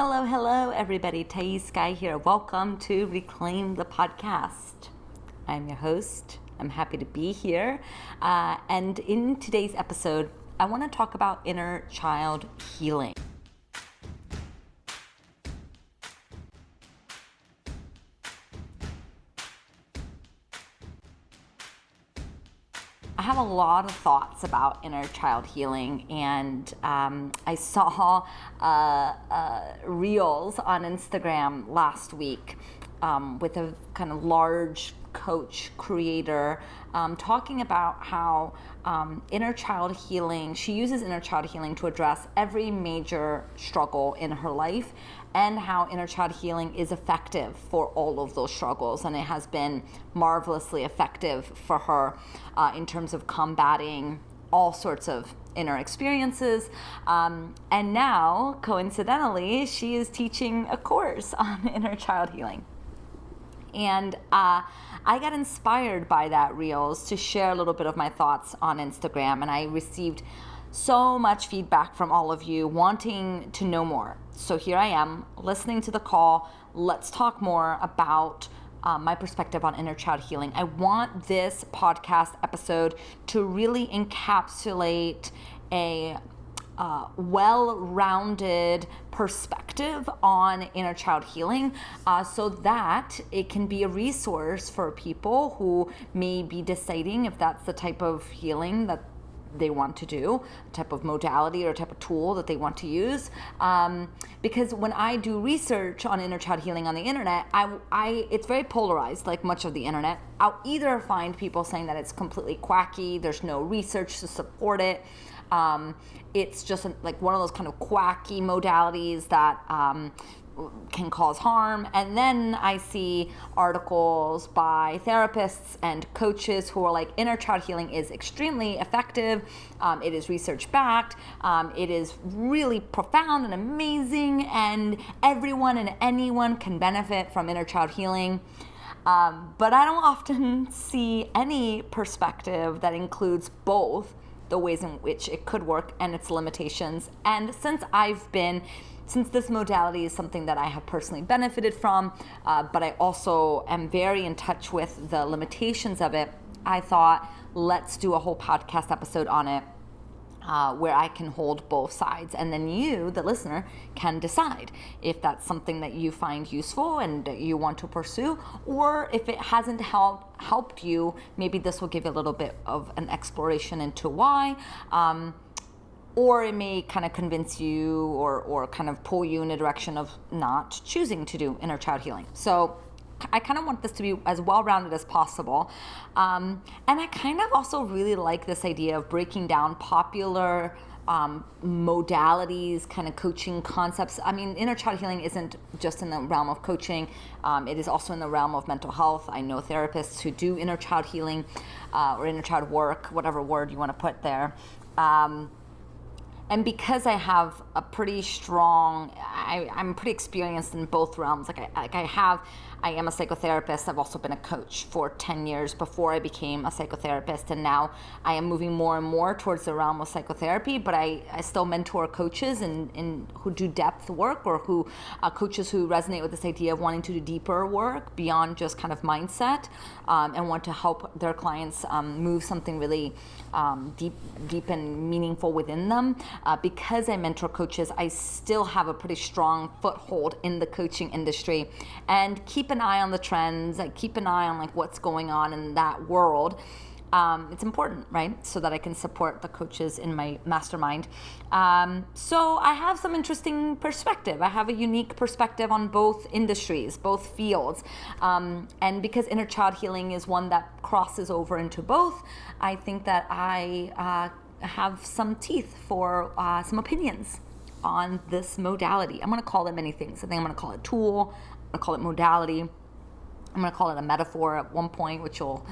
Hello, everybody. Thaís Sky here. Welcome to Reclaim the Podcast. I'm your host. I'm happy to be here. And in today's episode, I want to talk about inner child healing. I have a lot of thoughts about inner child healing, and I saw reels on Instagram last week with a kind of large coach creator talking about how inner child healing, she uses inner child healing to address every major struggle in her life, and how inner child healing is effective for all of those struggles. And it has been marvelously effective for her in terms of combating all sorts of inner experiences. And now, coincidentally, she is teaching a course on inner child healing. And I got inspired by that reels to share a little bit of my thoughts on Instagram, and I received so much feedback from all of you wanting to know more. So here I am listening to the call. Let's talk more about my perspective on inner child healing. I want this podcast episode to really encapsulate a well-rounded perspective on inner child healing, so that it can be a resource for people who may be deciding if that's the type of healing that they want to do, type of modality or type of tool that they want to use. Because when I do research on inner child healing on the internet, it's very polarized, like much of the internet. I'll either find people saying that it's completely quacky, there's no research to support it, it's just like one of those kind of quacky modalities that can cause harm. And then I see articles by therapists and coaches who are like, inner child healing is extremely effective, it is research backed, it is really profound and amazing, and everyone and anyone can benefit from inner child healing. But I don't often see any perspective that includes both the ways in which it could work and its limitations. And since this modality is something that I have personally benefited from, but I also am very in touch with the limitations of it, I thought, let's do a whole podcast episode on it, where I can hold both sides, and then you, the listener, can decide if that's something that you find useful and you want to pursue, or if it hasn't helped you, maybe this will give you a little bit of an exploration into why, or it may kind of convince you or kind of pull you in a direction of not choosing to do inner child healing. So I kind of want this to be as well-rounded as possible. And I kind of also really like this idea of breaking down popular modalities, kind of coaching concepts. I mean, inner child healing isn't just in the realm of coaching. It is also in the realm of mental health. I know therapists who do inner child healing or inner child work, whatever word you want to put there. And because I have a pretty strong, I'm pretty experienced in both realms. I am a psychotherapist. I've also been a coach for 10 years before I became a psychotherapist. And now I am moving more and more towards the realm of psychotherapy, but I still mentor coaches in who do depth work, or who coaches who resonate with this idea of wanting to do deeper work beyond just kind of mindset, and want to help their clients move something really deep and meaningful within them. Because I mentor coaches, I still have a pretty strong foothold in the coaching industry, and keep an eye on the trends. I keep an eye on like what's going on in that world. It's important, right? So that I can support the coaches in my mastermind. So I have some interesting perspective. I have a unique perspective on both industries, both fields. And because inner child healing is one that crosses over into both, I think that I have some teeth for some opinions on this modality. I'm going to call it many things. I think I'm going to call it tool. I'm going to call it modality. I'm going to call it a metaphor at one point, which I'll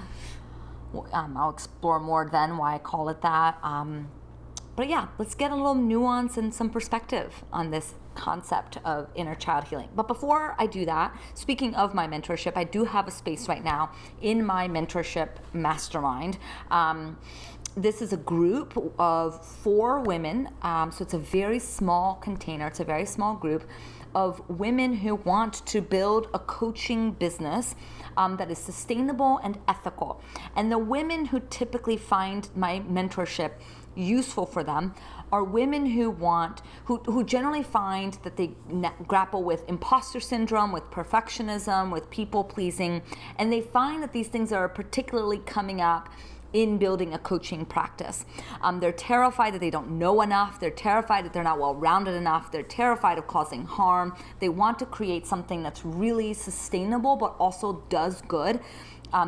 explore more then why I call it that. But yeah, let's get a little nuance and some perspective on this concept of inner child healing. But before I do that, speaking of my mentorship, I do have a space right now in my mentorship mastermind. This is a group of 4 women, so it's a very small container, it's a very small group of women who want to build a coaching business that is sustainable and ethical. And the women who typically find my mentorship useful for them are women who generally find that they grapple with imposter syndrome, with perfectionism, with people pleasing, and they find that these things are particularly coming up in building a coaching practice. They're terrified that they don't know enough. They're terrified that they're not well-rounded enough. They're terrified of causing harm. They want to create something that's really sustainable but also does good.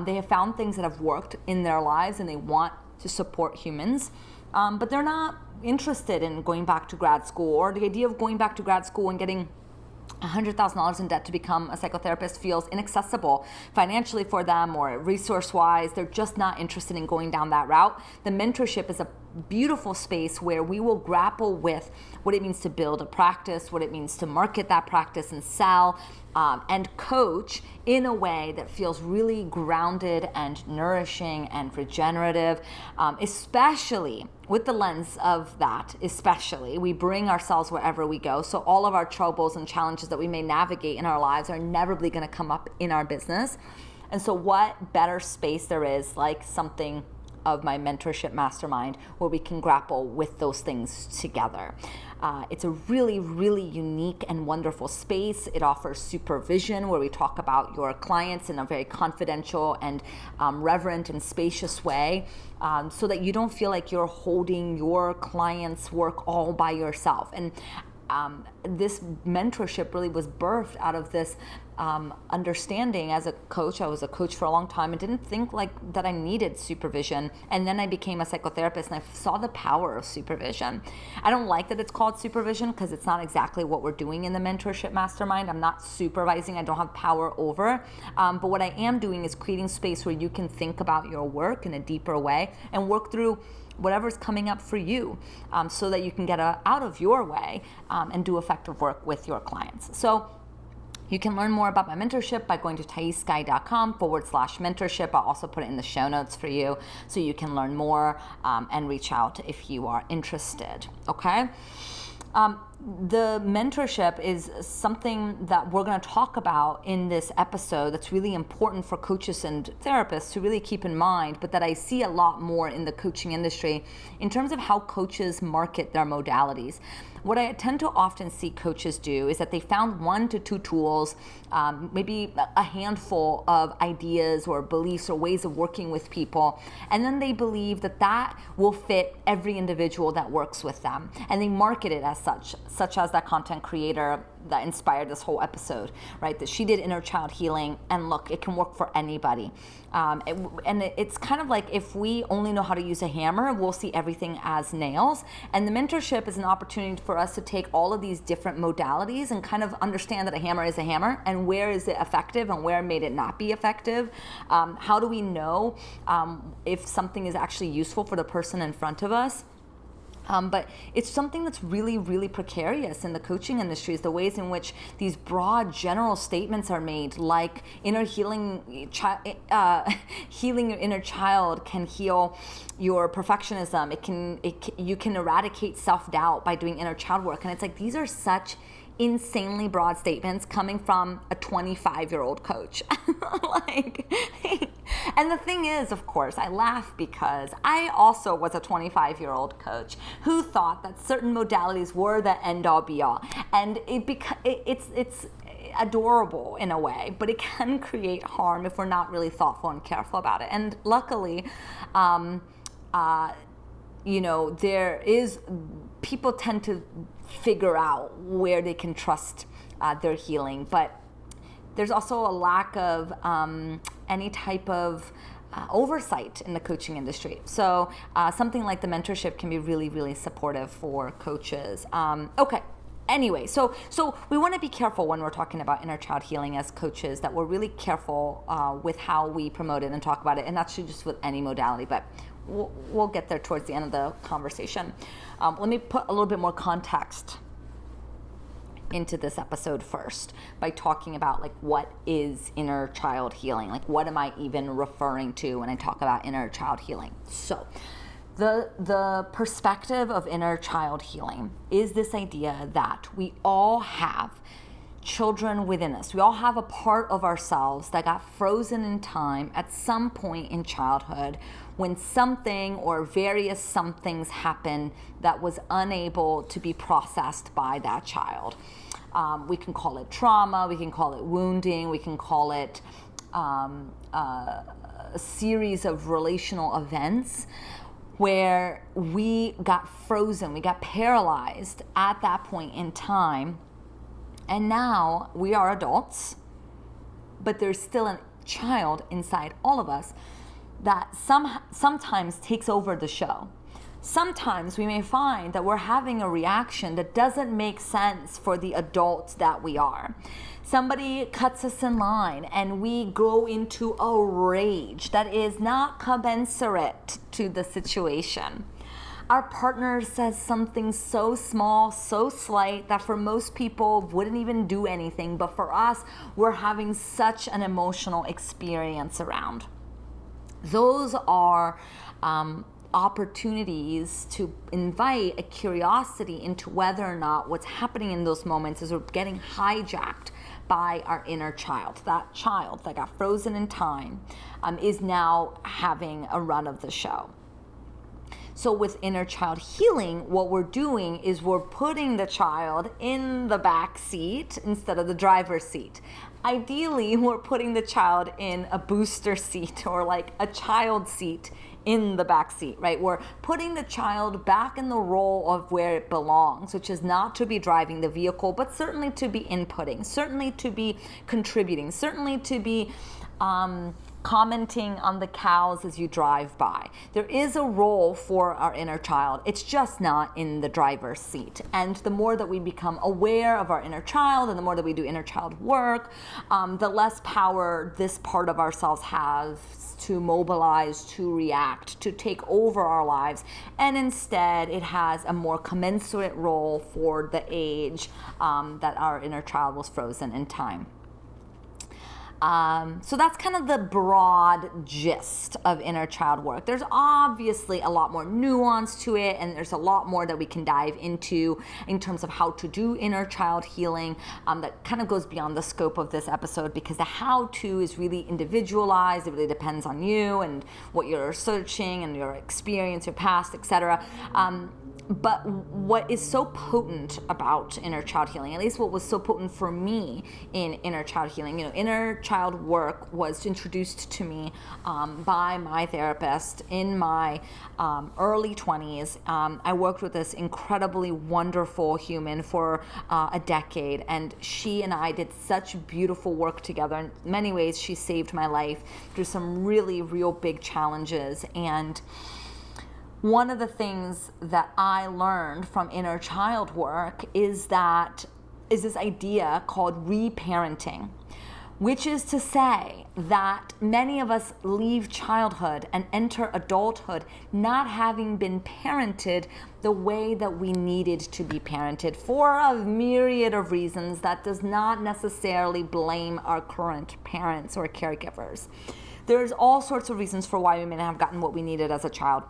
They have found things that have worked in their lives and they want to support humans. But they're not interested in going back to grad school, or the idea of going back to grad school and getting $100,000 in debt to become a psychotherapist feels inaccessible financially for them or resource-wise. They're just not interested in going down that route. The mentorship is a beautiful space where we will grapple with what it means to build a practice, what it means to market that practice and sell, and coach in a way that feels really grounded and nourishing and regenerative, especially with the lens of that. Especially, we bring ourselves wherever we go. So all of our troubles and challenges that we may navigate in our lives are inevitably going to come up in our business. And so what better space there is like something of my mentorship mastermind where we can grapple with those things together. It's a really, really unique and wonderful space. It offers supervision where we talk about your clients in a very confidential and reverent and spacious way, so that you don't feel like you're holding your clients' work all by yourself. And this mentorship really was birthed out of this understanding. As a coach, I was a coach for a long time and didn't think like that I needed supervision. And then I became a psychotherapist and I saw the power of supervision. I don't like that it's called supervision because it's not exactly what we're doing in the mentorship mastermind. I'm not supervising, I don't have power over. But what I am doing is creating space where you can think about your work in a deeper way and work through whatever's coming up for you, so that you can get out of your way and do effective work with your clients. So you can learn more about my mentorship by going to thaissky.com/mentorship. I'll also put it in the show notes for you so you can learn more and reach out if you are interested, okay? The mentorship is something that we're going to talk about in this episode that's really important for coaches and therapists to really keep in mind, but that I see a lot more in the coaching industry in terms of how coaches market their modalities. What I tend to often see coaches do is that they found 1 to 2 tools, maybe a handful of ideas or beliefs or ways of working with people, and then they believe that that will fit every individual that works with them. And they market it as such as that content creator that inspired this whole episode, right? That she did inner child healing, and look, it can work for anybody. It's kind of like if we only know how to use a hammer, we'll see everything as nails. And the mentorship is an opportunity for us to take all of these different modalities and kind of understand that a hammer is a hammer, and where is it effective and where may it not be effective. How do we know if something is actually useful for the person in front of us? But it's something that's really, really precarious in the coaching industry, is the ways in which these broad general statements are made, like healing your inner child can heal your perfectionism. You can eradicate self-doubt by doing inner child work. And it's like, these are such insanely broad statements coming from a 25-year-old coach. And the thing is, of course, I laugh because I also was a 25-year-old coach who thought that certain modalities were the end-all be-all. And it's adorable in a way, but it can create harm if we're not really thoughtful and careful about it. And luckily, people tend to figure out where they can trust their healing, but there's also a lack of any type of oversight in the coaching industry. So something like the mentorship can be really, really supportive for coaches. Okay. Anyway, so we want to be careful when we're talking about inner child healing as coaches, that we're really careful with how we promote it and talk about it, and that's just with any modality, but we'll get there towards the end of the conversation. Let me put a little bit more context into this episode first by talking about like what is inner child healing, like what am I even referring to when I talk about inner child healing. So the perspective of inner child healing is this idea that we all have children within us. We all have a part of ourselves that got frozen in time at some point in childhood when something or various somethings happened that was unable to be processed by that child. We can call it trauma, we can call it wounding, we can call it a series of relational events where we got frozen, we got paralyzed at that point in time. And now we are adults, but there's still a child inside all of us that sometimes takes over the show. Sometimes we may find that we're having a reaction that doesn't make sense for the adults that we are. Somebody cuts us in line and we go into a rage that is not commensurate to the situation. Our partner says something so small, so slight, that for most people wouldn't even do anything, but for us, we're having such an emotional experience around. Those are opportunities to invite a curiosity into whether or not what's happening in those moments is we're getting hijacked by our inner child. That child that got frozen in time is now having a run of the show. So with inner child healing, what we're doing is we're putting the child in the back seat instead of the driver's seat. Ideally, we're putting the child in a booster seat or like a child seat in the back seat, right? We're putting the child back in the role of where it belongs, which is not to be driving the vehicle, but certainly to be inputting, certainly to be contributing, certainly to be commenting on the cows as you drive by. There is a role for our inner child. It's just not in the driver's seat. And the more that we become aware of our inner child and the more that we do inner child work, the less power this part of ourselves has to mobilize, to react, to take over our lives. And instead, it has a more commensurate role for the age that our inner child was frozen in time. So that's kind of the broad gist of inner child work. There's obviously a lot more nuance to it, and there's a lot more that we can dive into in terms of how to do inner child healing that kind of goes beyond the scope of this episode, because the how-to is really individualized. It really depends on you and what you're searching and your experience, your past, etc. But what is so potent about inner child healing, at least what was so potent for me in inner child healing, inner child work was introduced to me by my therapist in my early 20s. I worked with this incredibly wonderful human for a decade, and she and I did such beautiful work together. In many ways, she saved my life through some really real big challenges. And one of the things that I learned from inner child work is this idea called reparenting, which is to say that many of us leave childhood and enter adulthood not having been parented the way that we needed to be parented for a myriad of reasons that does not necessarily blame our current parents or caregivers. There's all sorts of reasons for why we may not have gotten what we needed as a child.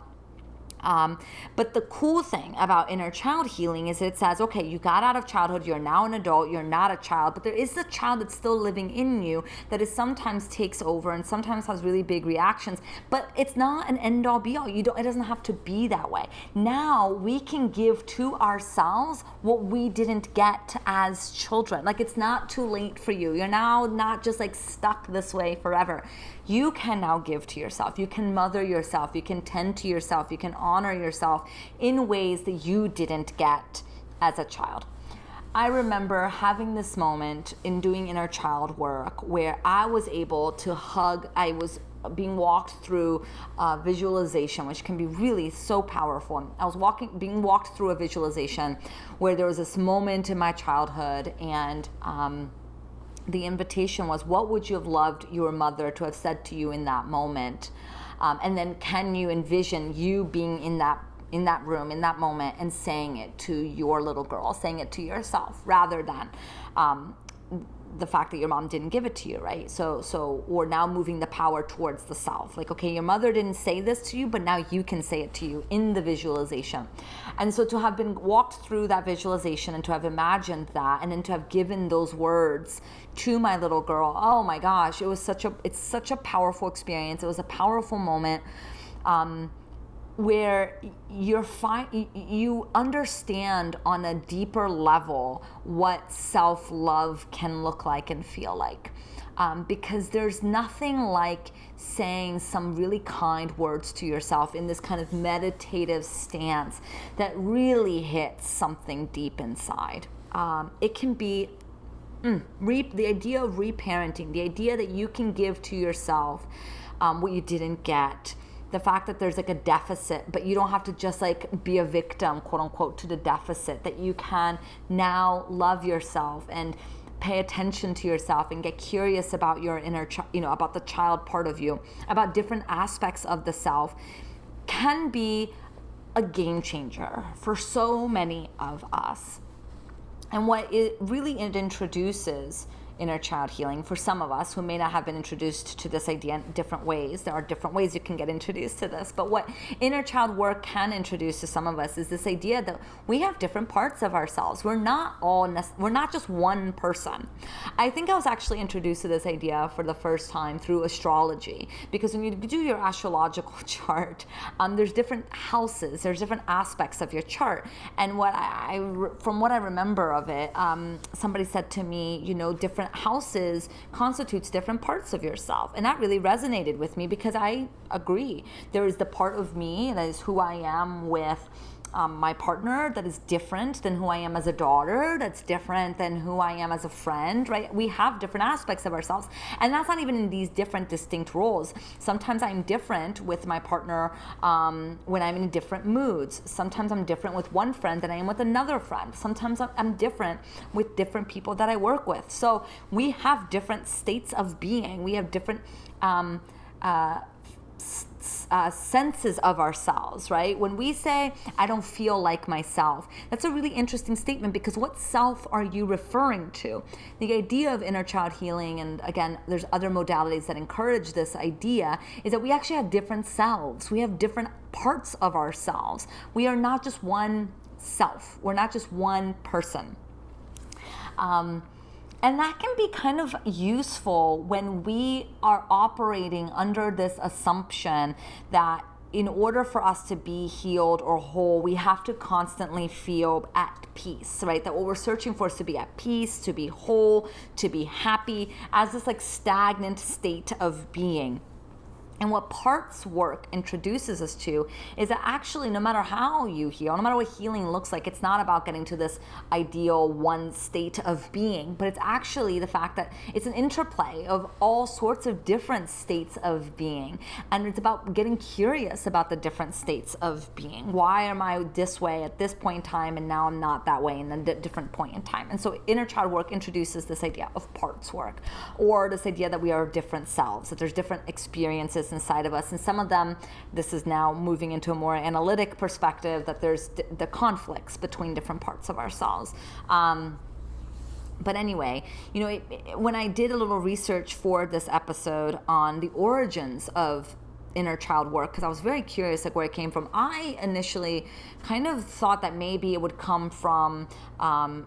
But the cool thing about inner child healing is it says, okay, you got out of childhood, you're now an adult, you're not a child, but there is the child that's still living in you that is sometimes takes over and sometimes has really big reactions, but it's not an end all be all. It doesn't have to be that way. Now we can give to ourselves what we didn't get as children. Like, it's not too late for you. You're now not just like stuck this way forever. You can now give to yourself. You can mother yourself. You can tend to yourself. You can honor yourself in ways that you didn't get as a child. I remember having this moment in doing inner child work where I was able to hug. I was being walked through visualization, which can be really so powerful. I was being walked through a visualization where there was this moment in my childhood, and the invitation was, what would you have loved your mother to have said to you in that moment? And then can you envision you being in that room, in that moment, and saying it to your little girl, saying it to yourself, rather than the fact that your mom didn't give it to you, right? So we're now moving the power towards the self. Like, okay, your mother didn't say this to you, but now you can say it to you in the visualization. And so to have been walked through that visualization and to have imagined that and then to have given those words to my little girl, oh my gosh, it's such a powerful experience. It was a powerful moment. Where you understand on a deeper level what self-love can look like and feel like. Because there's nothing like saying some really kind words to yourself in this kind of meditative stance that really hits something deep inside. It can be the idea of reparenting, the idea that you can give to yourself what you didn't get. The fact that there's like a deficit, but you don't have to just like be a victim, quote unquote, to the deficit, that you can now love yourself and pay attention to yourself and get curious about your inner, about the child part of you, about different aspects of the self, can be a game changer for so many of us. And what it introduces inner child healing for some of us who may not have been introduced to this idea in different ways. There are different ways you can get introduced to this, but what inner child work can introduce to some of us is this idea that we have different parts of ourselves. We're not just one person. I think I was actually introduced to this idea for the first time through astrology, because when you do your astrological chart, there's different houses, there's different aspects of your chart, and from what I remember of it, somebody said to me, different houses constitutes different parts of yourself. And that really resonated with me, because I agree. There is the part of me that is who I am with my partner that is different than who I am as a daughter, that's different than who I am as a friend, right? We have different aspects of ourselves. And that's not even in these different distinct roles. Sometimes I'm different with my partner when I'm in different moods. Sometimes I'm different with one friend than I am with another friend. Sometimes I'm different with different people that I work with. So we have different states of being. We have different senses of ourselves, right? When we say, I don't feel like myself, that's a really interesting statement, because what self are you referring to? The idea of inner child healing, and again, there's other modalities that encourage this idea, is that we actually have different selves. We have different parts of ourselves. We are not just one self. We're not just one person. And that can be kind of useful when we are operating under this assumption that in order for us to be healed or whole, we have to constantly feel at peace, right? That what we're searching for is to be at peace, to be whole, to be happy, as this like stagnant state of being. And what parts work introduces us to is that actually, no matter how you heal, no matter what healing looks like, it's not about getting to this ideal one state of being, but it's actually the fact that it's an interplay of all sorts of different states of being. And it's about getting curious about the different states of being. Why am I this way at this point in time, and now I'm not that way in a different point in time? And so inner child work introduces this idea of parts work, or this idea that we are different selves, that there's different experiences inside of us, and some of them, this is now moving into a more analytic perspective, that there's the conflicts between different parts of ourselves. But anyway, when I did a little research for this episode on the origins of inner child work, because I was very curious like where it came from, I initially kind of thought that maybe it would come from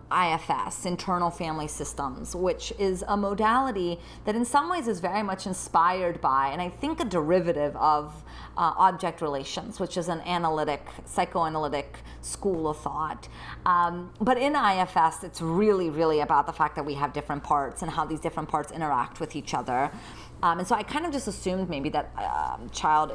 IFS, internal family systems, which is a modality that in some ways is very much inspired by, and I think a derivative of object relations, which is an psychoanalytic school of thought. But in IFS, it's really, really about the fact that we have different parts and how these different parts interact with each other. And so I kind of just assumed maybe that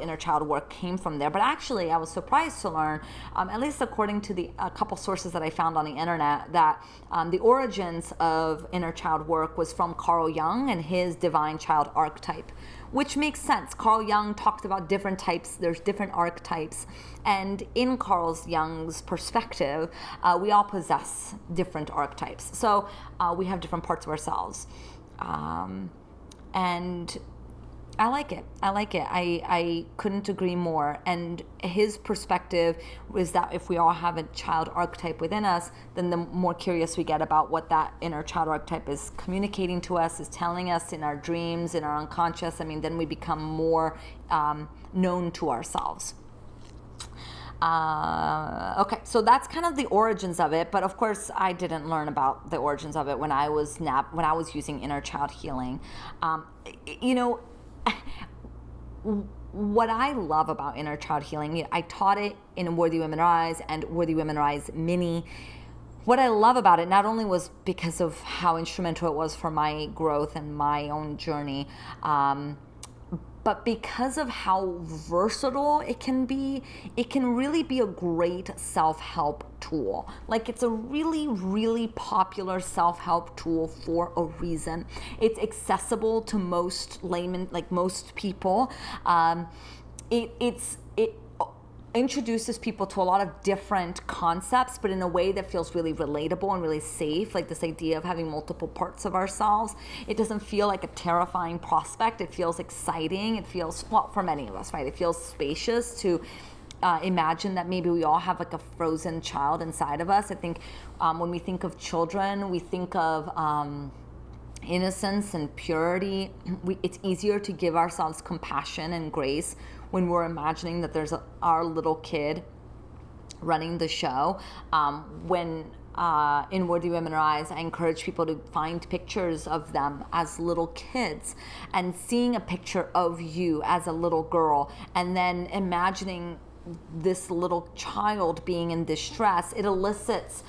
inner child work came from there. But actually, I was surprised to learn, at least according to a couple sources that I found on the internet, that the origins of inner child work was from Carl Jung and his divine child archetype, which makes sense. Carl Jung talked about different types. There's different archetypes. And in Carl Jung's perspective, we all possess different archetypes. So we have different parts of ourselves. And I like it. I like it. I couldn't agree more. And his perspective was that if we all have a child archetype within us, then the more curious we get about what that inner child archetype is communicating to us, is telling us in our dreams, in our unconscious, then we become more known to ourselves. Okay, so that's kind of the origins of it, but of course I didn't learn about the origins of it when I was using inner child healing. What I love about inner child healing, I taught it in Worthy Women Rise and Worthy Women Rise Mini. What I love about it not only was because of how instrumental it was for my growth and my own journey, but because of how versatile it can be. It can really be a great self-help tool. Like, it's a really, really popular self-help tool for a reason. It's accessible to most laymen, like most people. It introduces people to a lot of different concepts, but in a way that feels really relatable and really safe. Like this idea of having multiple parts of ourselves. It doesn't feel like a terrifying prospect. It feels exciting. It feels, well, for many of us, right? It feels spacious to imagine that maybe we all have like a frozen child inside of us. I think when we think of children, we think of innocence and purity. It's easier to give ourselves compassion and grace when we're imagining that there's our little kid running the show. When in Worthy Women Rise, I encourage people to find pictures of them as little kids and seeing a picture of you as a little girl and then imagining this little child being in distress. It elicits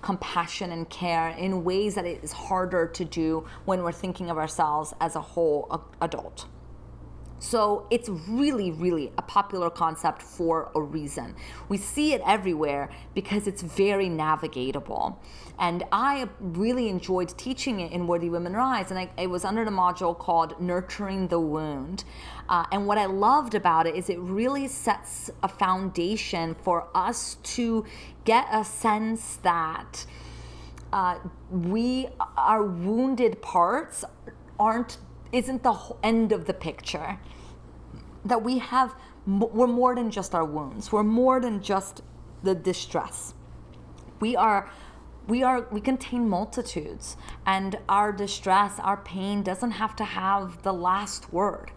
compassion and care in ways that it is harder to do when we're thinking of ourselves as a whole adult. So it's really, really a popular concept for a reason. We see it everywhere because it's very navigatable. And I really enjoyed teaching it in Worthy Women Rise, and it was under the module called Nurturing the Wound. And what I loved about it is it really sets a foundation for us to get a sense that our wounded parts isn't the end of the picture. That we're more than just our wounds. We're more than just the distress. We contain multitudes, and our distress, our pain doesn't have to have the last word.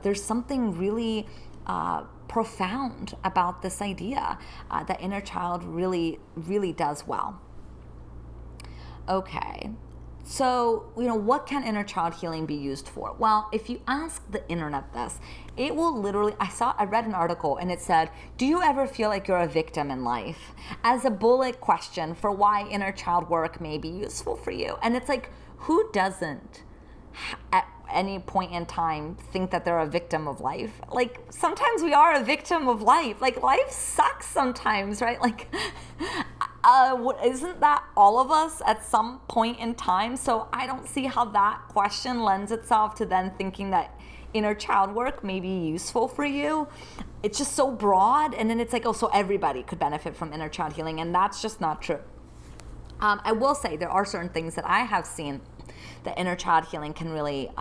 There's something really profound about this idea that inner child really, really does well. Okay. So, what can inner child healing be used for? Well, if you ask the internet this, it will literally, I read an article and it said, do you ever feel like you're a victim in life? As a bullet question for why inner child work may be useful for you. And it's like, who doesn't at any point in time think that they're a victim of life? Like, sometimes we are a victim of life. Like, life sucks sometimes, right? Like, isn't that all of us at some point in time? So I don't see how that question lends itself to then thinking that inner child work may be useful for you. It's just so broad, and then it's like, oh, so everybody could benefit from inner child healing, and that's just not true. I will say there are certain things that I have seen that inner child healing can really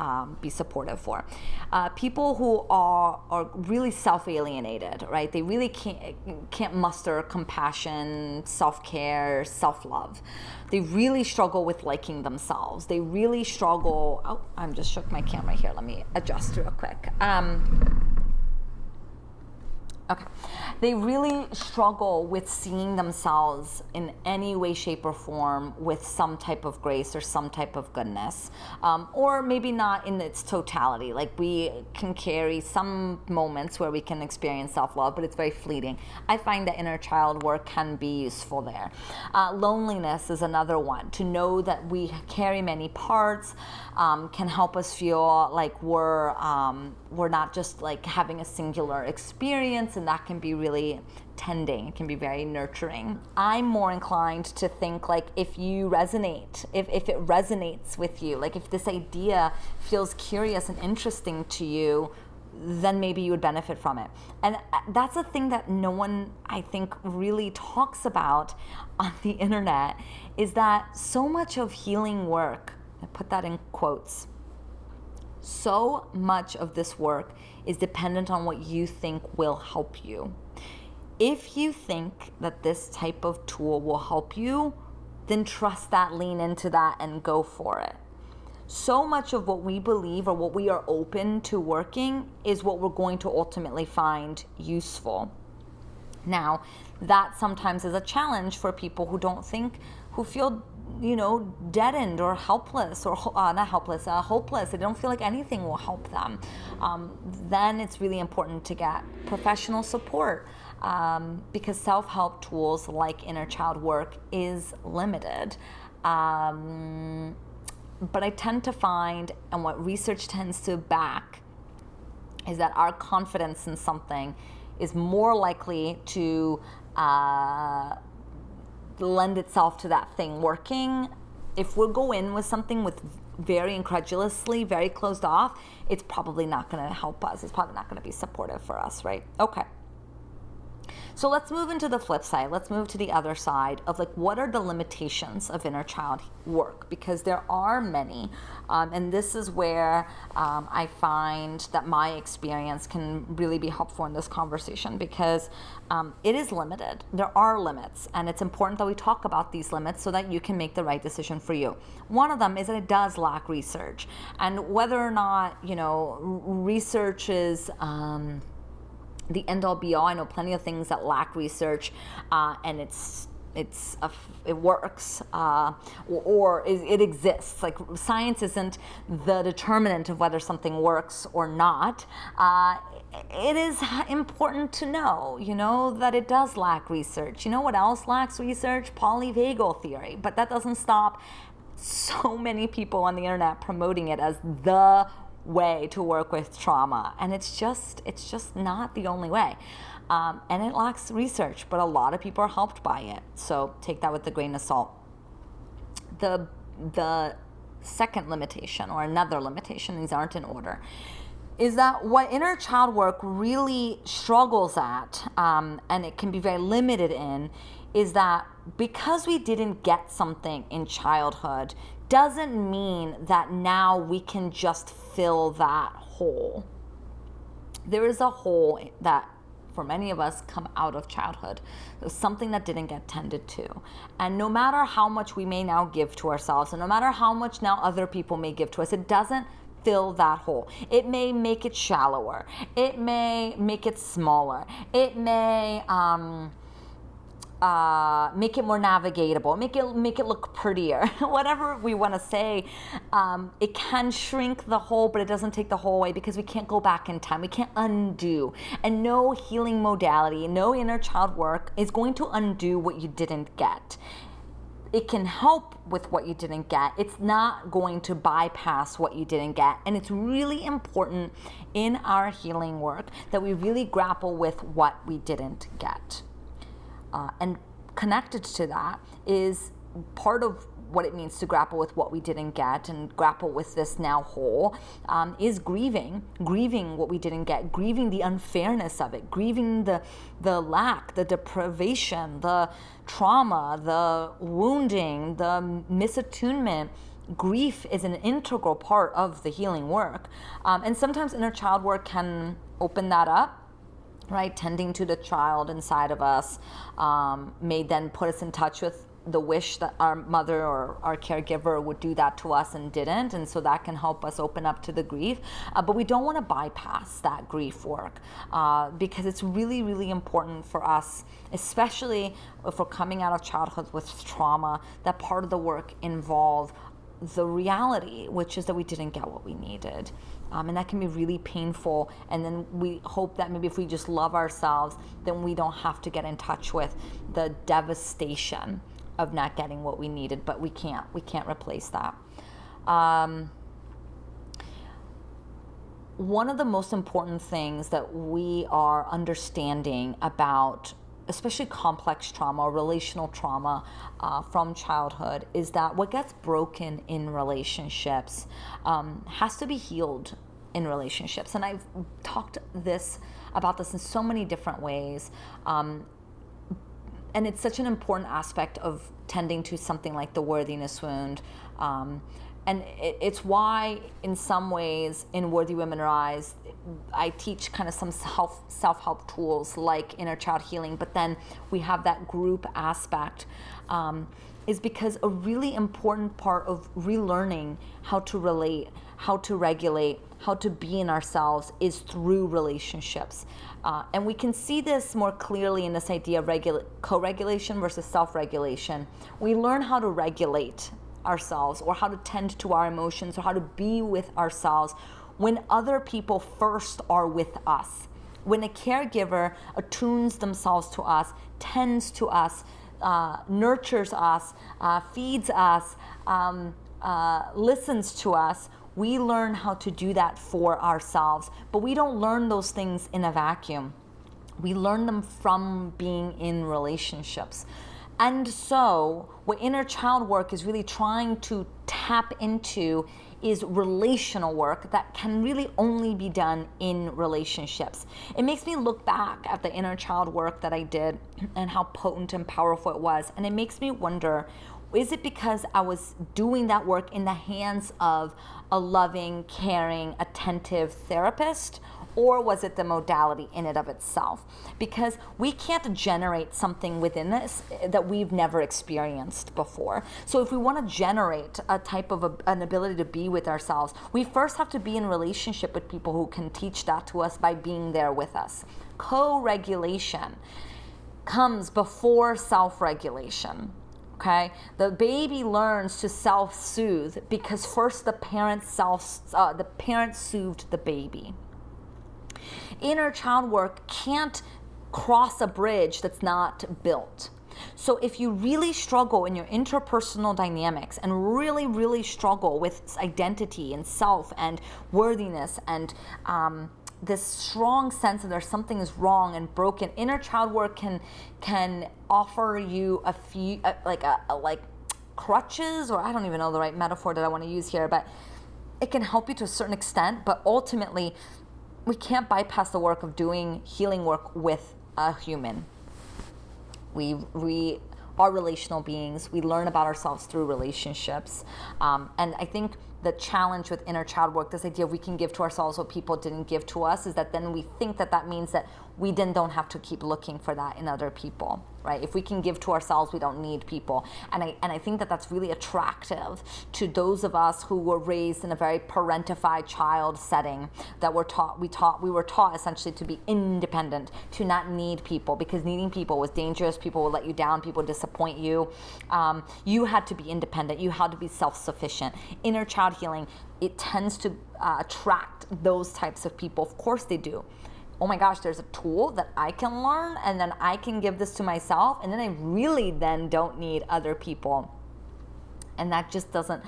be supportive for. People who are really self-alienated, right? They really can't muster compassion, self-care, self-love. They really struggle with liking themselves. They really struggle. Oh, I just shook my camera here. Let me adjust real quick. Okay. They really struggle with seeing themselves in any way, shape, or form with some type of grace or some type of goodness. Or maybe not in its totality. Like, we can carry some moments where we can experience self-love, but it's very fleeting. I find that inner child work can be useful there. Loneliness is another one. To know that we carry many parts can help us feel like we're not just like having a singular experience, and that can be really tending. It can be very nurturing. I'm more inclined to think like if you resonate, if it resonates with you, like if this idea feels curious and interesting to you, then maybe you would benefit from it. And that's a thing that no one, I think, really talks about on the internet, is that so much of healing work, I put that in quotes, So much of this work is dependent on what you think will help you. If you think that this type of tool will help you, then trust that, lean into that, and go for it. So much of what we believe or what we are open to working is what we're going to ultimately find useful. Now, that sometimes is a challenge for people who feel, deadened or helpless, or not helpless, hopeless. They don't feel like anything will help them. Then it's really important to get professional support, because self-help tools like inner child work is limited. But I tend to find, and what research tends to back, is that our confidence in something is more likely to lend itself to that thing working. If we go in with something with very incredulously, very closed off, it's probably not going to help us. It's probably not going to be supportive for us, right? Okay. So let's move into the flip side. Let's move to the other side of what are the limitations of inner child work? Because there are many. And this is where I find that my experience can really be helpful in this conversation, because it is limited. There are limits, and it's important that we talk about these limits so that you can make the right decision for you. One of them is that it does lack research. And whether or not, research is the end-all be-all. I know plenty of things that lack research, and it works, or it exists. Like, science isn't the determinant of whether something works or not. It is important to know, that it does lack research. You know what else lacks research? Polyvagal theory. But that doesn't stop so many people on the internet promoting it as the way to work with trauma, and it's just not the only way, and it lacks research, but a lot of people are helped by it, so take that with a grain of salt. The second limitation, or another limitation, these aren't in order, is that what inner child work really struggles at, and it can be very limited in, is that because we didn't get something in childhood doesn't mean that now we can just fill that hole. There is a hole that, for many of us, come out of childhood. There's something that didn't get tended to. And no matter how much we may now give to ourselves, and no matter how much now other people may give to us, it doesn't fill that hole. It may make it shallower. It may make it smaller. It may make it more navigatable, make it look prettier, whatever we want to say. It can shrink the hole, but it doesn't take the hole away, because we can't go back in time. We can't undo. And no healing modality, no inner child work is going to undo what you didn't get. It can help with what you didn't get. It's not going to bypass what you didn't get. And it's really important in our healing work that we really grapple with what we didn't get. And connected to that is part of what it means to grapple with what we didn't get and grapple with this now whole, is grieving what we didn't get, grieving the unfairness of it, grieving the lack, the deprivation, the trauma, the wounding, the misattunement. Grief is an integral part of the healing work. And sometimes inner child work can open that up, right? Tending to the child inside of us may then put us in touch with the wish that our mother or our caregiver would do that to us and didn't, and so that can help us open up to the grief. But we don't want to bypass that grief work, because it's really, really important for us, especially if we're coming out of childhood with trauma, that part of the work involve the reality, which is that we didn't get what we needed. And that can be really painful. And then we hope that maybe if we just love ourselves, then we don't have to get in touch with the devastation of not getting what we needed. But we can't replace that. One of the most important things that we are understanding about, especially complex trauma or relational trauma from childhood, is that what gets broken in relationships has to be healed in relationships. And I've talked about this in so many different ways. And it's such an important aspect of tending to something like the worthiness wound. And it's why, in some ways, in Worthy Women Rise, I teach kind of some self-help tools like inner child healing, but then we have that group aspect, is because a really important part of relearning how to relate, how to regulate, how to be in ourselves is through relationships. And we can see this more clearly in this idea of co-regulation versus self-regulation. We learn how to regulate ourselves, or how to tend to our emotions, or how to be with ourselves when other people first are with us. When a caregiver attunes themselves to us, tends to us, nurtures us, feeds us, listens to us, we learn how to do that for ourselves. But we don't learn those things in a vacuum. We learn them from being in relationships. And so what inner child work is really trying to tap into is relational work that can really only be done in relationships. It makes me look back at the inner child work that I did and how potent and powerful it was. And it makes me wonder, is it because I was doing that work in the hands of a loving, caring, attentive therapist? Or was it the modality in and of itself? Because we can't generate something within this that we've never experienced before. So if we want to generate a type of an ability to be with ourselves, we first have to be in relationship with people who can teach that to us by being there with us. Co-regulation comes before self-regulation. Okay, the baby learns to self-soothe because first the parent soothed the baby. Inner child work can't cross a bridge that's not built. So if you really struggle in your interpersonal dynamics and really, really struggle with identity and self and worthiness and this strong sense that there's something is wrong and broken, inner child work can offer you a few like crutches, or I don't even know the right metaphor that I want to use here, but it can help you to a certain extent. But ultimately, we can't bypass the work of doing healing work with a human. We are relational beings. We learn about ourselves through relationships. And I think the challenge with inner child work, this idea of we can give to ourselves what people didn't give to us, is that then we think that means that we then don't have to keep looking for that in other people, right? If we can give to ourselves, we don't need people. And I think that that's really attractive to those of us who were raised in a very parentified child setting, that we were taught essentially to be independent, to not need people, because needing people was dangerous. People would let you down. People would disappoint you. You had to be independent. You had to be self-sufficient. Inner child healing, it tends to attract those types of people. Of course they do. Oh my gosh, there's a tool that I can learn, and then I can give this to myself, and then I really then don't need other people. And that just doesn't,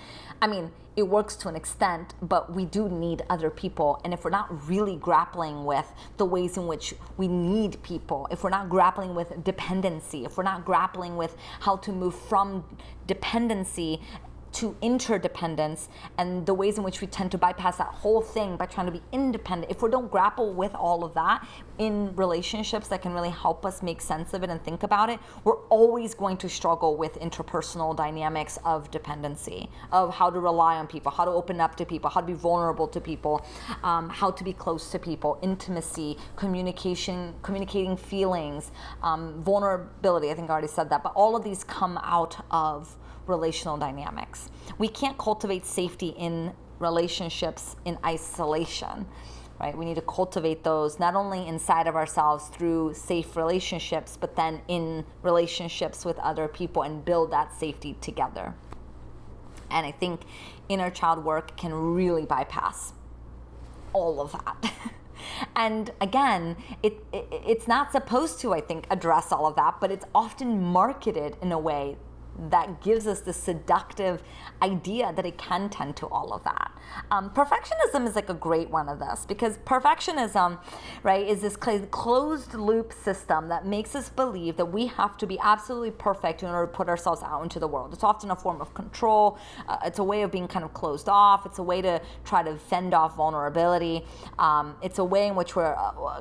it works to an extent, but we do need other people. And if we're not really grappling with the ways in which we need people, if we're not grappling with dependency, if we're not grappling with how to move from dependency to interdependence, and the ways in which we tend to bypass that whole thing by trying to be independent, if we don't grapple with all of that in relationships that can really help us make sense of it and think about it, we're always going to struggle with interpersonal dynamics of dependency, of how to rely on people, how to open up to people, how to be vulnerable to people, how to be close to people, intimacy, communicating feelings, vulnerability. I think I already said that, but all of these come out of relational dynamics. We can't cultivate safety in relationships in isolation, right? We need to cultivate those not only inside of ourselves through safe relationships, but then in relationships with other people, and build that safety together. And I think inner child work can really bypass all of that. And again, it's not supposed to, I think, address all of that, but it's often marketed in a way that gives us the seductive idea that it can tend to all of that. Perfectionism is like a great one of this, because perfectionism, right, is this closed loop system that makes us believe that we have to be absolutely perfect in order to put ourselves out into the world. It's often a form of control. It's a way of being kind of closed off. It's a way to try to fend off vulnerability. It's a way in which we're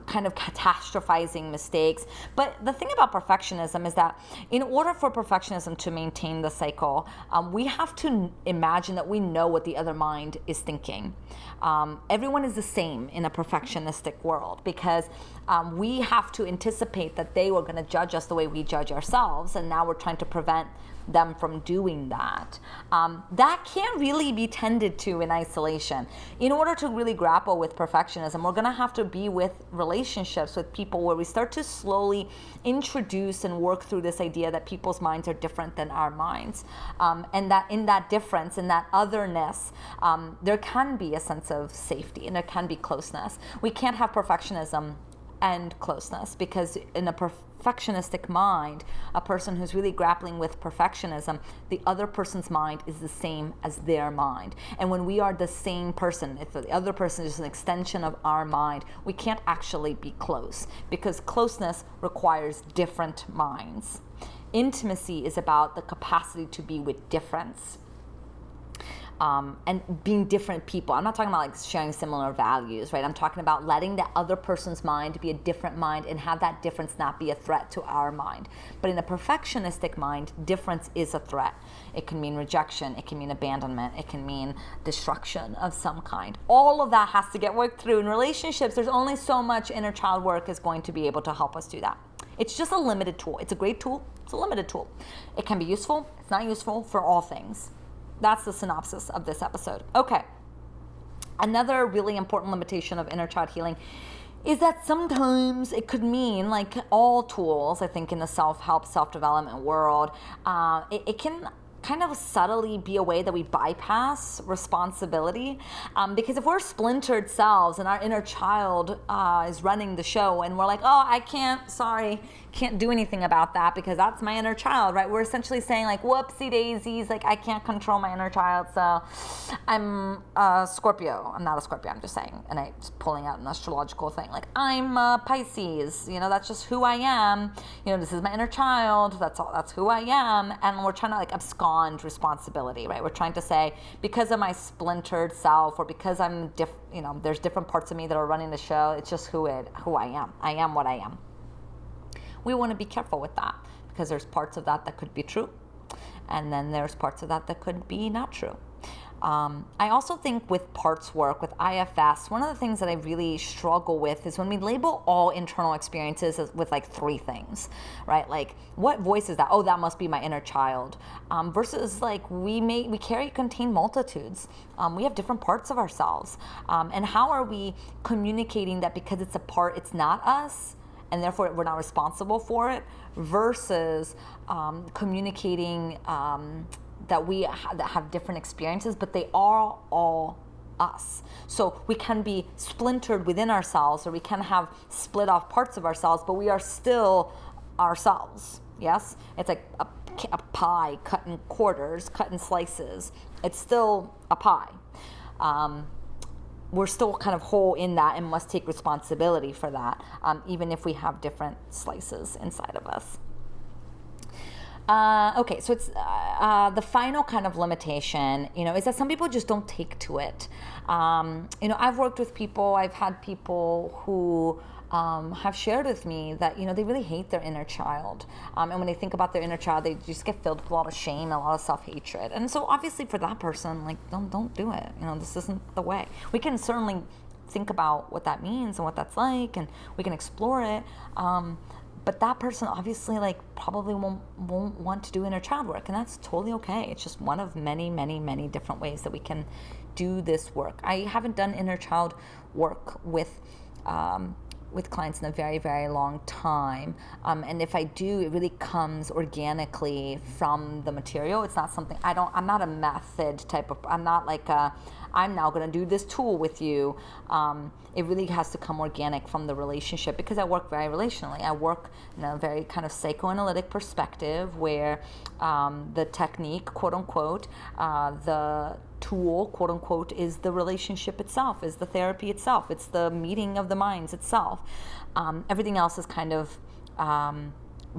kind of catastrophizing mistakes. But the thing about perfectionism is that in order for perfectionism to maintain maintain the cycle, we have to imagine that we know what the other mind is thinking. Everyone is the same in a perfectionistic world, because we have to anticipate that they were going to judge us the way we judge ourselves, and now we're trying to prevent them from doing that. That can't really be tended to in isolation. In order to really grapple with perfectionism, we're going to have to be with relationships with people where we start to slowly introduce and work through this idea that people's minds are different than our minds, and that in that difference, in that otherness, there can be a sense of safety and there can be closeness. We can't have perfectionism and closeness, because in a perfectionistic mind, a person who's really grappling with perfectionism, the other person's mind is the same as their mind. And when we are the same person, if the other person is an extension of our mind, we can't actually be close, because closeness requires different minds. Intimacy is about the capacity to be with difference. And being different people. I'm not talking about like sharing similar values, right? I'm talking about letting the other person's mind be a different mind and have that difference not be a threat to our mind. But in a perfectionistic mind, difference is a threat. It can mean rejection, it can mean abandonment, it can mean destruction of some kind. All of that has to get worked through. In relationships, there's only so much inner child work is going to be able to help us do that. It's just a limited tool. It's a great tool, it's a limited tool. It can be useful, it's not useful for all things. That's the synopsis of this episode. Okay. Another really important limitation of inner child healing is that sometimes it could mean, like all tools, I think, in the self-help, self-development world, it can kind of subtly be a way that we bypass responsibility. Because if we're splintered selves and our inner child is running the show and we're like, oh, I can't do anything about that because that's my inner child, right? We're essentially saying like, whoopsie daisies, like I can't control my inner child, so I'm a Scorpio. I'm not a Scorpio, I'm just saying, and I'm just pulling out an astrological thing. Like I'm a Pisces, that's just who I am. This is my inner child, that's who I am. And we're trying to like abscond responsibility, right? We're trying to say, because of my splintered self, or because I'm there's different parts of me that are running the show, it's just who I am. I am what I am. We want to be careful with that, because there's parts of that could be true, and then there's parts of that could be not true. I also think with parts work, with IFS, one of the things that I really struggle with is when we label all internal experiences with like three things, right? Like, what voice is that? Oh, that must be my inner child. Versus like we contain multitudes. We have different parts of ourselves. And how are we communicating that because it's a part, it's not us, and therefore we're not responsible for it, versus communicating that we have different experiences, but they are all us. So we can be splintered within ourselves, or we can have split off parts of ourselves, but we are still ourselves. Yes? It's like a pie cut in quarters, cut in slices. It's still a pie. We're still kind of whole in that and must take responsibility for that, even if we have different slices inside of us. Okay, so it's the final kind of limitation, is that some people just don't take to it. I've worked with people, I've had people who have shared with me that, they really hate their inner child. And when they think about their inner child, they just get filled with a lot of shame and a lot of self-hatred. And so obviously for that person, like, don't do it. This isn't the way. We can certainly think about what that means and what that's like, and we can explore it. But that person obviously probably won't want to do inner child work, and that's totally okay. It's just one of many, many, many different ways that we can do this work. I haven't done inner child work with clients in a very, very long time. And if I do, it really comes organically from the material. It's not something, I'm not a method type of, I'm not like I'm now going to do this tool with you. It really has to come organic from the relationship, because I work very relationally. I work in a very kind of psychoanalytic perspective where the technique, quote unquote, the tool, quote unquote, is the relationship itself, is the therapy itself, it's the meeting of the minds itself. Everything else is kind of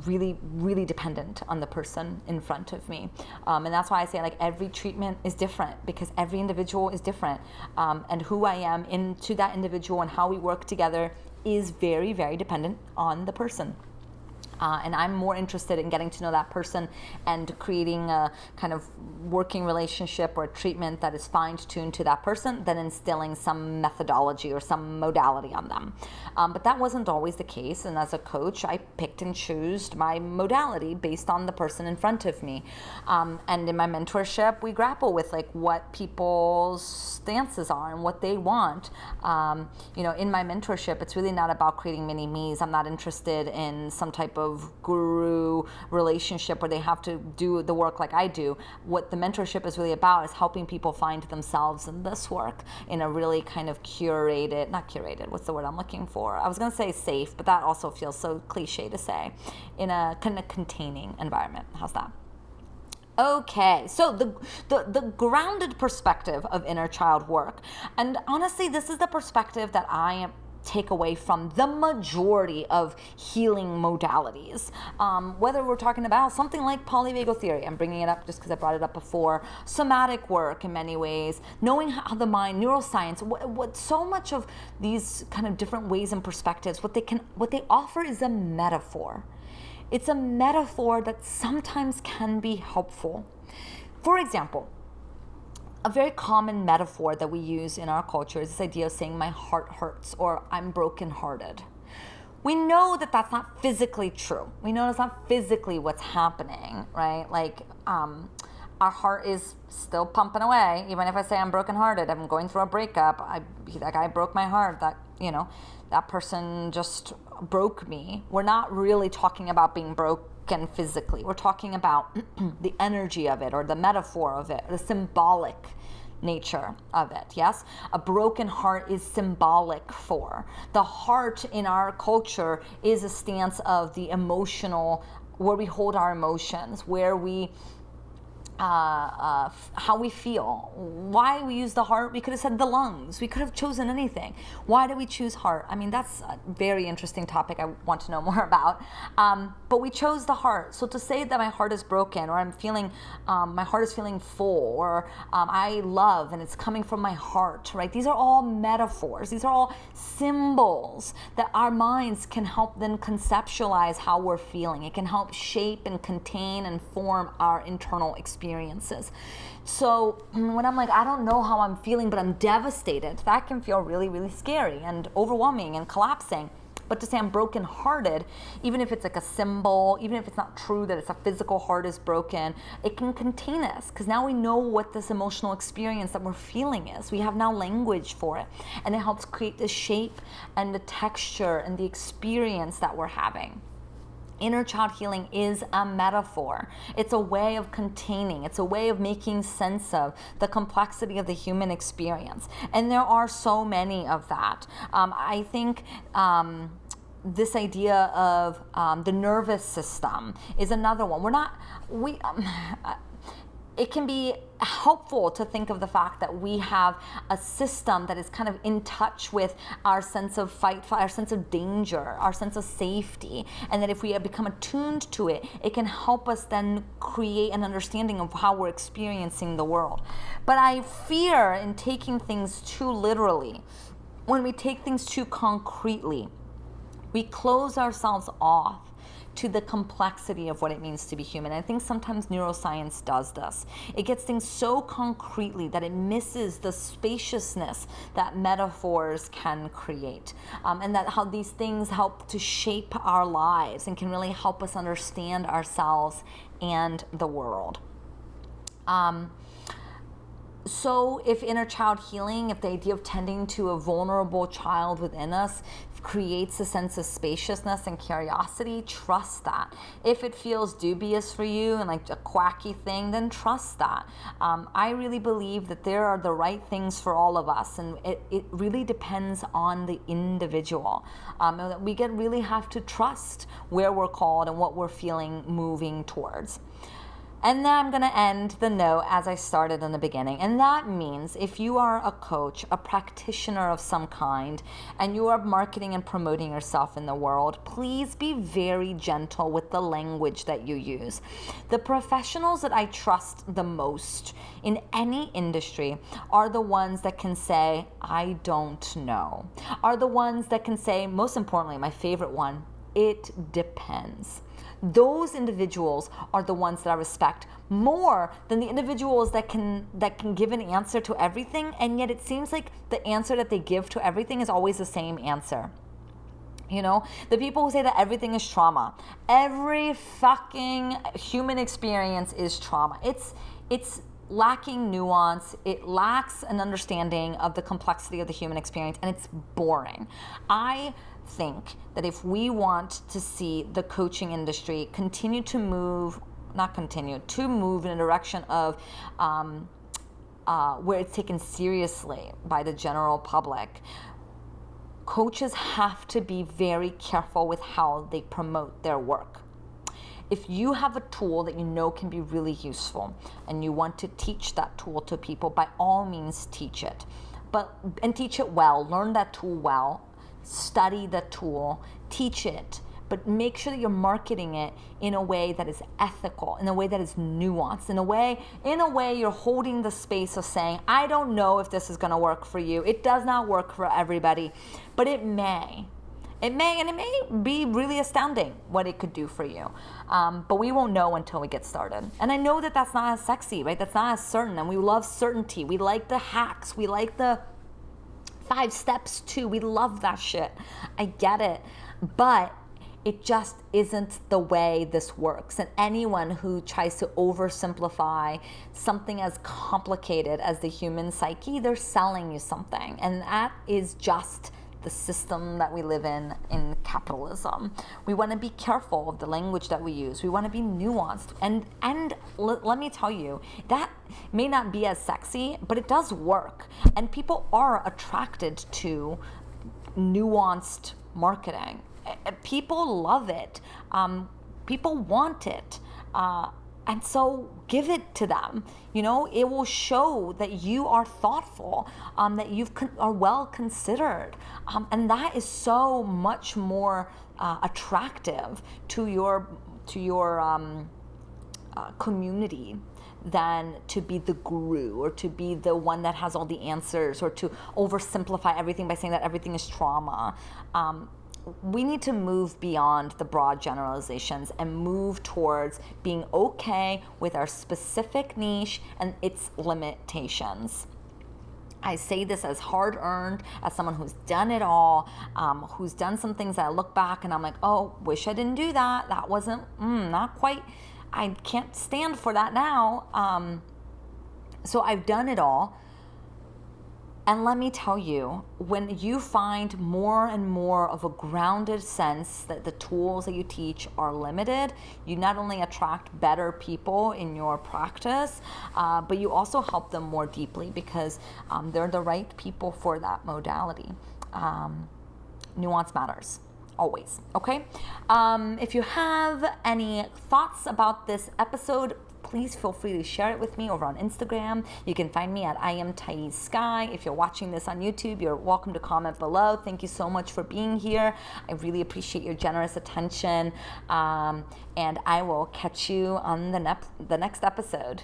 really, really dependent on the person in front of me. And that's why I say every treatment is different, because every individual is different. And who I am into that individual and how we work together is very, very dependent on the person. And I'm more interested in getting to know that person and creating a kind of working relationship or a treatment that is fine-tuned to that person than instilling some methodology or some modality on them. But that wasn't always the case. And as a coach, I picked and chose my modality based on the person in front of me. And in my mentorship, we grapple with like what people's stances are and what they want. In my mentorship, it's really not about creating mini-me's. I'm not interested in some type of guru relationship where they have to do the work like I do. What the mentorship is really about is helping people find themselves in this work in a really kind of not curated, what's the word I'm looking for? I was going to say safe, but that also feels so cliche to say, in a kind of containing environment. How's that? Okay, so the grounded perspective of inner child work, and honestly, this is the perspective that I take away from the majority of healing modalities. Whether we're talking about something like polyvagal theory, I'm bringing it up just because I brought it up before, somatic work in many ways, knowing how the mind, neuroscience, what so much of these kind of different ways and perspectives, what they offer is a metaphor. It's a metaphor that sometimes can be helpful. For example, a very common metaphor that we use in our culture is this idea of saying my heart hurts or I'm brokenhearted. We know that that's not physically true. We know that's not physically what's happening, right? Like our heart is still pumping away. Even if I say I'm brokenhearted, I'm going through a breakup, that guy broke my heart, that person just broke me. We're not really talking about being broken physically. We're talking about the energy of it or the metaphor of it, the symbolic nature of it. Yes, a broken heart is symbolic for the heart. In our culture is a stance of the emotional, where we hold our emotions, where we how we feel. Why we use the heart? We could have said the lungs. We could have chosen anything. Why do we choose heart? I mean, that's a very interesting topic I want to know more about. But we chose the heart. So to say that my heart is broken, or I'm feeling, my heart is feeling full, or I love and it's coming from my heart, right? These are all metaphors. These are all symbols that our minds can help then conceptualize how we're feeling. It can help shape and contain and form our internal experiences. So when I'm like, I don't know how I'm feeling, but I'm devastated, that can feel really, really scary and overwhelming and collapsing. But to say I'm brokenhearted, even if it's like a symbol, even if it's not true that it's a physical heart is broken, it can contain us because now we know what this emotional experience that we're feeling is. We have now language for it, and it helps create the shape and the texture and the experience that we're having. Inner child healing is a metaphor. It's a way of containing. It's a way of making sense of the complexity of the human experience. And there are so many of that. I think this idea of the nervous system is another one. It can be helpful to think of the fact that we have a system that is kind of in touch with our sense of fight, our sense of danger, our sense of safety, and that if we have become attuned to it, it can help us then create an understanding of how we're experiencing the world. But I fear in taking things too literally, when we take things too concretely, we close ourselves off to the complexity of what it means to be human. And I think sometimes neuroscience does this. It gets things so concretely that it misses the spaciousness that metaphors can create, and that how these things help to shape our lives and can really help us understand ourselves and the world. So if inner child healing, if the idea of tending to a vulnerable child within us creates a sense of spaciousness and curiosity, trust that. If it feels dubious for you and like a quacky thing, then trust that. I really believe that there are the right things for all of us, and it really depends on the individual. And we really have to trust where we're called and what we're feeling moving towards. And then I'm going to end the note as I started in the beginning. And that means if you are a coach, a practitioner of some kind, and you are marketing and promoting yourself in the world, please be very gentle with the language that you use. The professionals that I trust the most in any industry are the ones that can say, I don't know. Are the ones that can say, most importantly, my favorite one, it depends. Those individuals are the ones that I respect more than the individuals that can give an answer to everything, and yet it seems like the answer that they give to everything is always the same answer. You know, the people who say that everything is trauma. Every fucking human experience is trauma. It's lacking nuance. It lacks an understanding of the complexity of the human experience, and it's boring. I think that if we want to see the coaching industry continue to move, to move in a direction of where it's taken seriously by the general public, coaches have to be very careful with how they promote their work. If you have a tool that you know can be really useful and you want to teach that tool to people, by all means teach it. And teach it well, learn that tool well, study the tool, teach it, but make sure that you're marketing it in a way that is ethical, in a way that is nuanced, in a way you're holding the space of saying, I don't know if this is gonna work for you. It does not work for everybody, but it may. And it may be really astounding what it could do for you. But we won't know until we get started. And I know that that's not as sexy, right? That's not as certain. And we love certainty. We like the hacks. We like the 5 steps too. We love that shit. I get it. But it just isn't the way this works. And anyone who tries to oversimplify something as complicated as the human psyche, they're selling you something. And that is just the system that we live in capitalism. We want to be careful of the language that we use. We want to be nuanced. And let me tell you, that may not be as sexy, but it does work. And people are attracted to nuanced marketing. People love it. People want it. And so give it to them. You know, it will show that you are thoughtful, that you are well considered. And that is so much more attractive to your community than to be the guru or to be the one that has all the answers or to oversimplify everything by saying that everything is trauma. We need to move beyond the broad generalizations and move towards being okay with our specific niche and its limitations. I say this as hard-earned, as someone who's done it all, who's done some things that I look back and I'm like, oh, wish I didn't do that. That wasn't, not quite, I can't stand for that now. So I've done it all. And let me tell you, when you find more and more of a grounded sense that the tools that you teach are limited, you not only attract better people in your practice, but you also help them more deeply because they're the right people for that modality. Nuance matters. Always, okay? If you have any thoughts about this episode, please feel free to share it with me over on Instagram. You can find me at I am Thaís Sky. If you're watching this on YouTube, you're welcome to comment below. Thank you so much for being here. I really appreciate your generous attention. And I will catch you on the next episode.